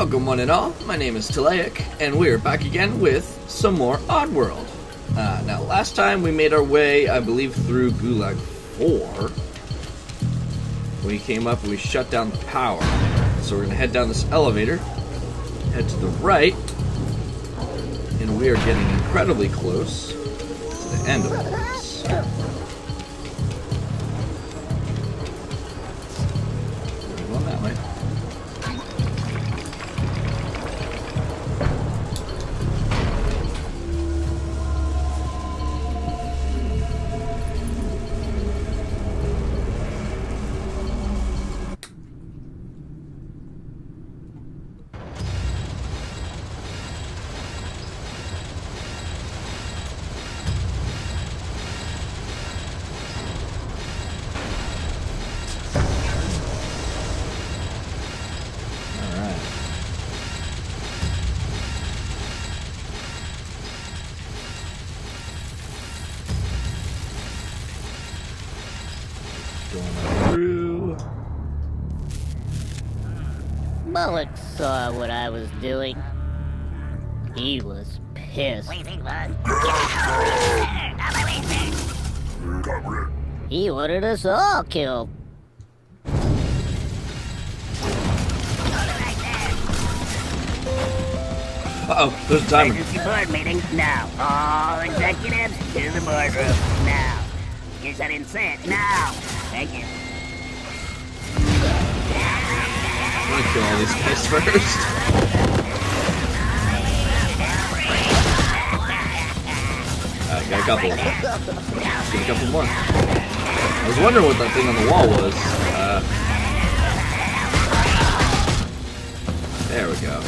Welcome one and all, my name is Teleik, and we're back again with some more Oddworld. Now last time we made our way, I believe, through Gulag 4. We came up and we shut down the power. So we're going to head down this elevator, head to the right, and we are getting incredibly close to the end of this. We're going that way. Through. Mullet saw what I was doing. He was pissed. He wanted us all killed. Uh-oh, there's a timer. Emergency board meeting now. All executives to the boardroom now. Guess I didn't say it. Now. Thank you. I'm gonna kill all these guys first. Alright, got a couple. Let's get a couple more. I was wondering what that thing on the wall was. There we go.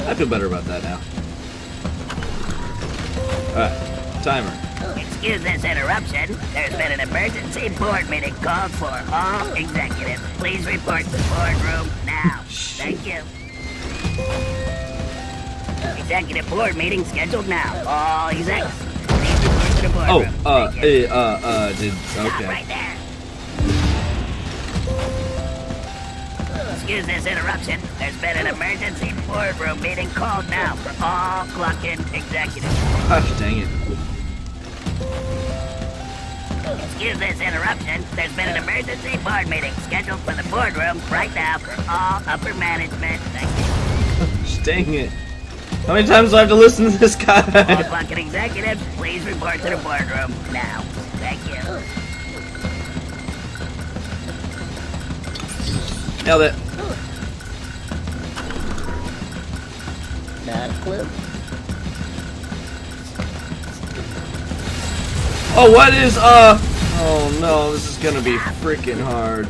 I feel better about that now. Alright, timer. Excuse this interruption. There's been an emergency board meeting called for all executives. Please report to the boardroom now. Thank you. Executive board meeting scheduled now. All execs. Please report to the boardroom. Okay. Right there. Excuse this interruption. There's been an emergency boardroom meeting called now for all clock-in executives. Gosh, dang it. Excuse this interruption. There's been an emergency board meeting scheduled for the boardroom right now for all upper management. Thank you. Gosh, dang it. How many times do I have to listen to this guy? All clock-in executives, please report to the boardroom now. Thank you. Nailed it. Not a clue. Oh, what is, oh no, this is gonna be freaking hard.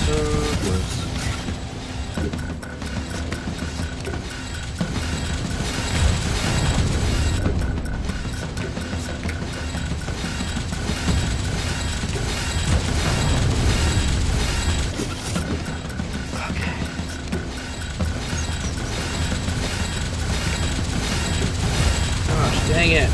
So close. Dang it.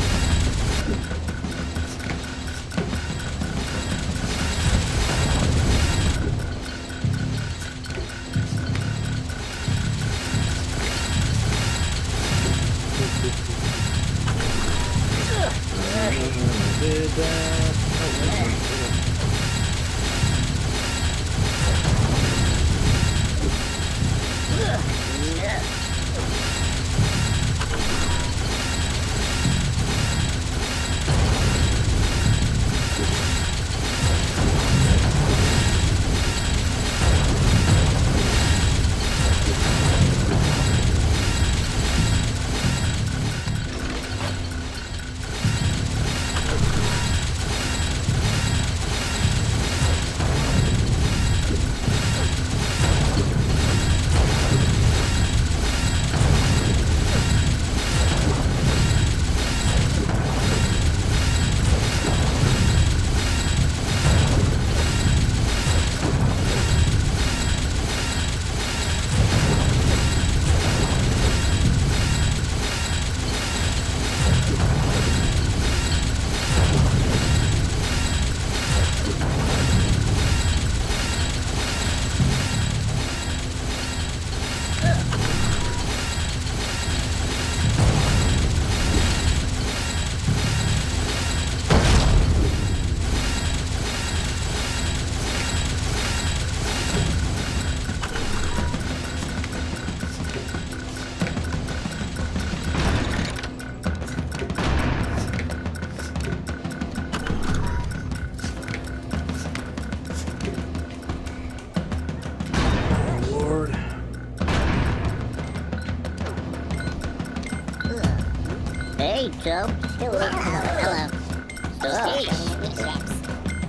Hey, Joe. Hello.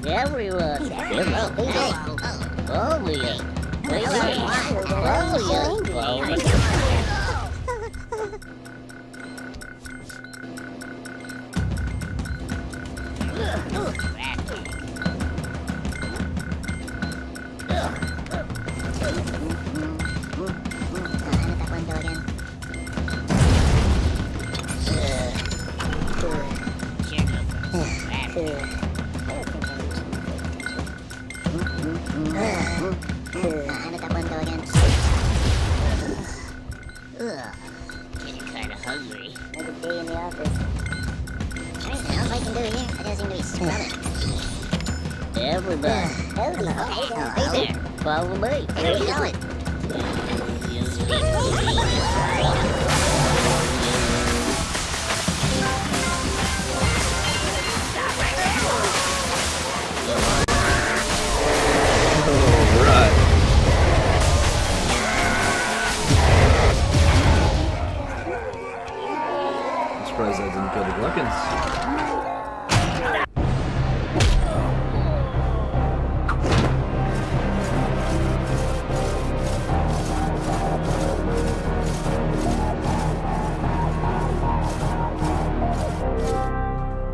Everyone. Oh, yeah. Getting kind of hungry. Another day in the office. Anything else I can do here? I just seem to be scrubbing. Everybody. Hey there. Follow me. Where are you going? Alright. I'm surprised I didn't kill the Gluckins.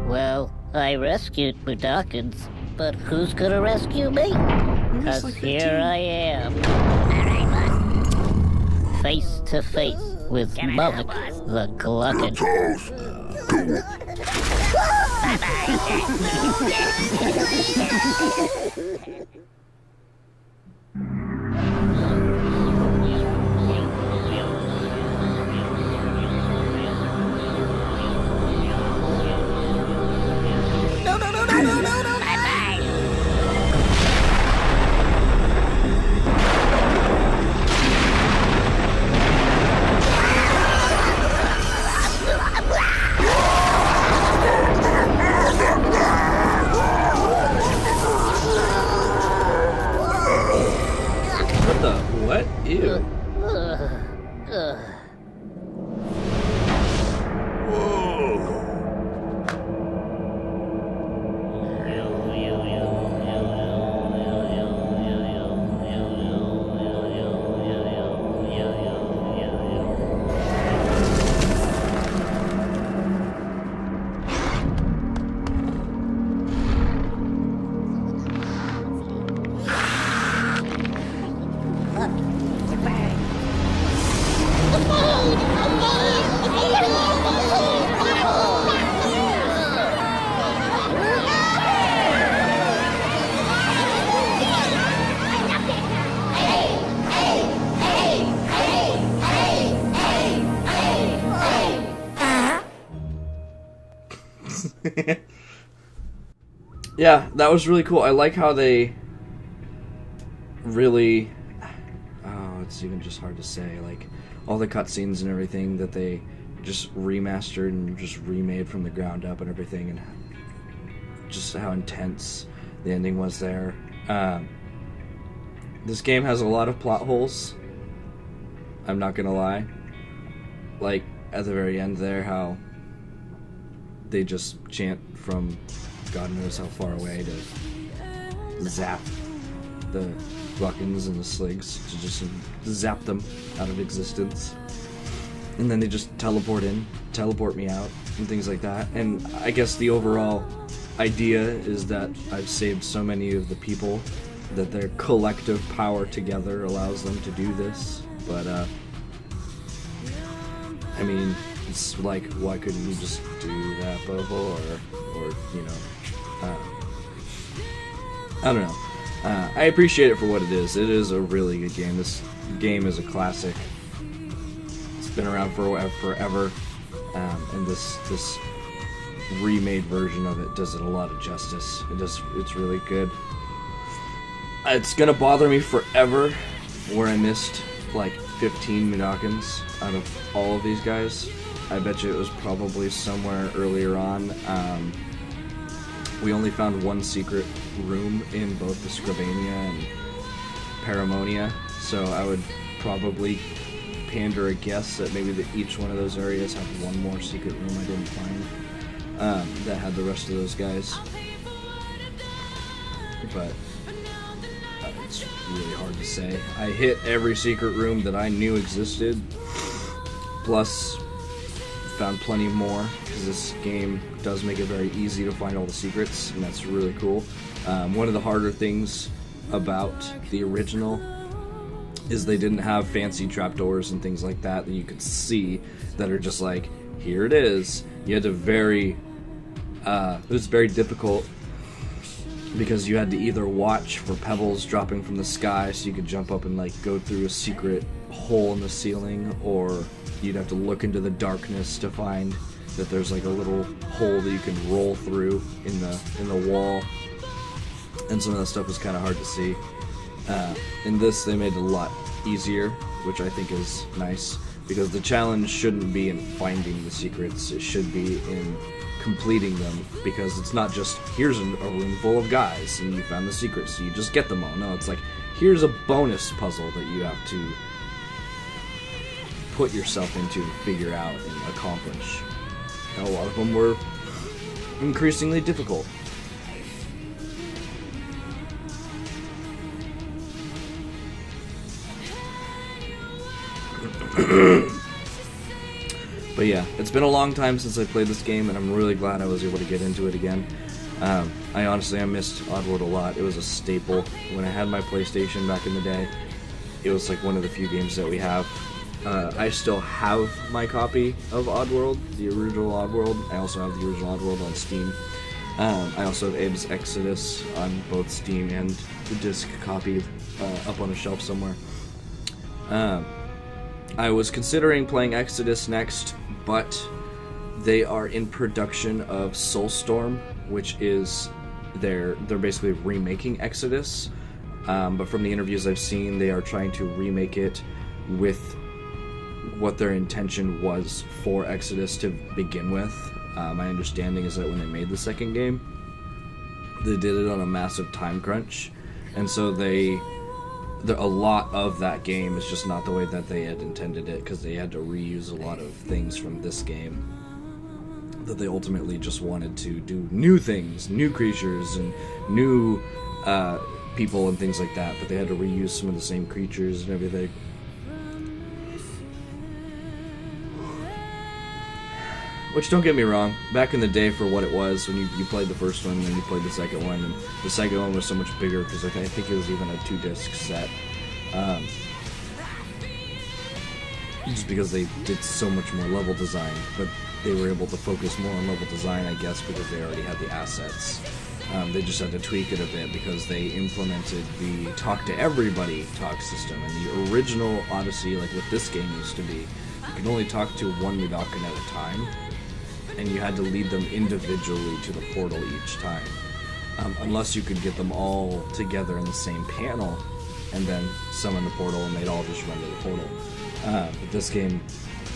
Well, I rescued Budakins, but who's gonna rescue me? Cause like here I am. Alright, boss. Face to face with Can I Mulligan, help, the Gluckin. Bye-bye. What the? What? Ew. Yeah, that was really cool. I like how they really... Oh, it's even just hard to say. Like, all the cutscenes and everything that they just remastered and just remade from the ground up and everything, and just how intense the ending was there. This game has a lot of plot holes. I'm not gonna lie. Like, at the very end there, how they just chant from God knows how far away to zap the Gluckins and the Sligs, to just zap them out of existence. And then they just teleport me out, and things like that. And I guess the overall idea is that I've saved so many of the people that their collective power together allows them to do this. But, I mean, it's like, why couldn't you just do that, Bobo? Or you know, I don't know. I appreciate it for what it is. It is a really good game. This game is a classic. It's been around for forever, and this remade version of it does it a lot of justice. It's really good. It's gonna bother me forever where I missed like 15 Mudokons out of all of these guys. I bet you it was probably somewhere earlier on. We only found one secret room in both the Scribania and Paramonia, so I would probably pander a guess that maybe each one of those areas have one more secret room I didn't find that had the rest of those guys. But it's really hard to say. I hit every secret room that I knew existed, plus found plenty more, because this game does make it very easy to find all the secrets, and that's really cool. One of the harder things about the original is they didn't have fancy trapdoors and things like that you could see that are just like, here it is. You had to it was very difficult because you had to either watch for pebbles dropping from the sky so you could jump up and like go through a secret hole in the ceiling, or you'd have to look into the darkness to find that there's like a little hole that you can roll through in the wall, and some of that stuff was kind of hard to see. In this, they made it a lot easier, which I think is nice, because the challenge shouldn't be in finding the secrets, it should be in completing them, because it's not just, here's a room full of guys, and you found the secrets, so you just get them all. No, it's like, here's a bonus puzzle that you have to put yourself into and figure out and accomplish. And a lot of them were increasingly difficult. But yeah, it's been a long time since I played this game, and I'm really glad I was able to get into it again. I missed Oddworld a lot. It was a staple. When I had my PlayStation back in the day, it was like one of the few games that we have. I still have my copy of Oddworld, the original Oddworld. I also have the original Oddworld on Steam. I also have Abe's Exodus on both Steam and the disc copy up on a shelf somewhere. I was considering playing Exodus next, but they are in production of Soulstorm, which is they're basically remaking Exodus. But from the interviews I've seen, they are trying to remake it with what their intention was for Exodus to begin with. My understanding is that when they made the second game, they did it on a massive time crunch, and so a lot of that game is just not the way that they had intended it, because they had to reuse a lot of things from this game that they ultimately just wanted to do new things, new creatures, and new people and things like that, but they had to reuse some of the same creatures and everything. Which, don't get me wrong, back in the day for what it was, when you played the first one and then you played the second one, and the second one was so much bigger, because I think it was even a 2-disc set. Just because they did so much more level design, but they were able to focus more on level design, I guess, because they already had the assets. They just had to tweak it a bit, because they implemented the talk to everybody talk system. And the original Odyssey, like what this game used to be, you could only talk to one Mudakin at a time, and you had to lead them individually to the portal each time, unless you could get them all together in the same panel and then summon the portal and they'd all just run to the portal. But this game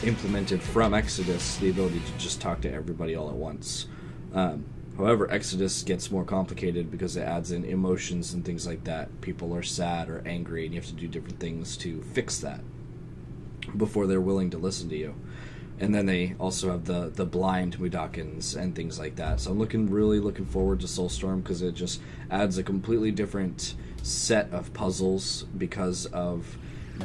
implemented from Exodus the ability to just talk to everybody all at once. However, Exodus gets more complicated because it adds in emotions and things like that. People are sad or angry, and you have to do different things to fix that before they're willing to listen to you. And then they also have the blind Mudakins and things like that. So I'm really looking forward to Soulstorm, because it just adds a completely different set of puzzles because of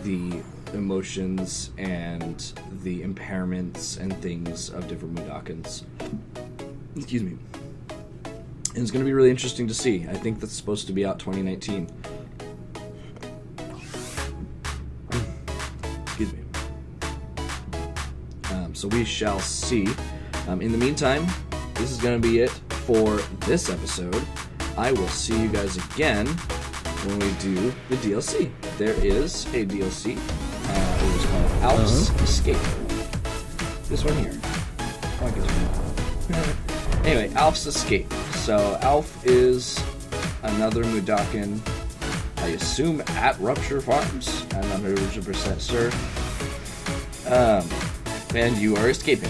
the emotions and the impairments and things of different Mudakins. Excuse me. And it's going to be really interesting to see. I think that's supposed to be out 2019. Excuse me. So we shall see. In the meantime, this is going to be it for this episode. I will see you guys again when we do the DLC. There is a DLC. It was called Alf's Escape. This one here. Anyway, Alf's Escape. So Alf is another Mudakin, I assume at Rupture Farms. I'm not 100% sure. And you are escaping.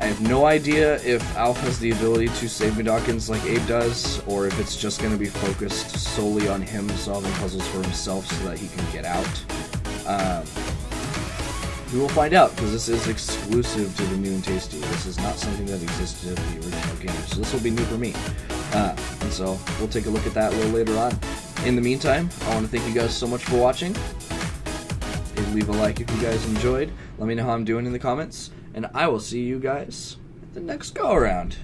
I have no idea if Alf has the ability to save Mudakins like Abe does, or if it's just going to be focused solely on him solving puzzles for himself so that he can get out. We will find out, because this is exclusive to the new and tasty. This is not something that existed in the original game, so this will be new for me. And so we'll take a look at that a little later on. In the meantime, I want to thank you guys so much for watching. Leave a like if you guys enjoyed. Let me know how I'm doing in the comments, and I will see you guys at the next go around.